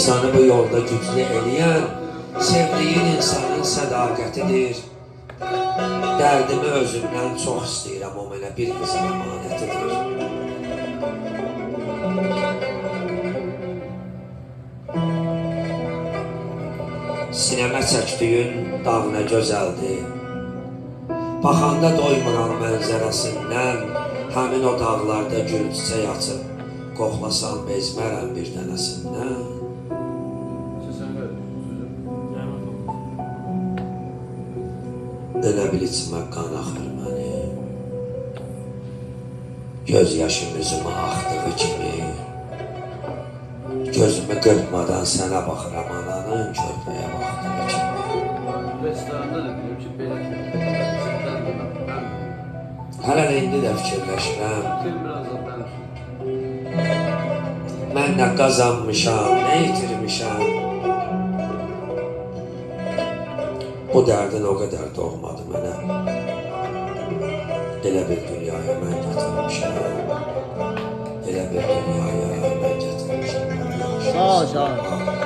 İnsanı bu yolda güclü eləyən sevdiğin insanın sədaqətidir. Dərdimi özümdən çox istəyirəm, o mənə bir qızın əmanətidir. Sinəmə çəkdiyin dağ nə gözəldir. Baxanda doymuram mənzərəsindən, həmin o dağlarda gül çiçək açıb, qoxlasam bezmərəm bir dənəsindən. Elə bil içmə qan axır mənim, göz yaşım üzümə axdığı kimi. Gözümü qırpmadan sənə baxıram ananın körpəyə baxdığı kimi. Restoranda da deyim ki, belə Hələ indi də fikirləşirəm, kim birazdan danışır. mən nə qazanmışam, nə itirmişəm. Bu dərdin o qədər doğmadı mənə. Elə bir dünyaya mən gətirmişəm. Elə bir dünyaya mən gətirmişəm. Sağ ol, sağ ol.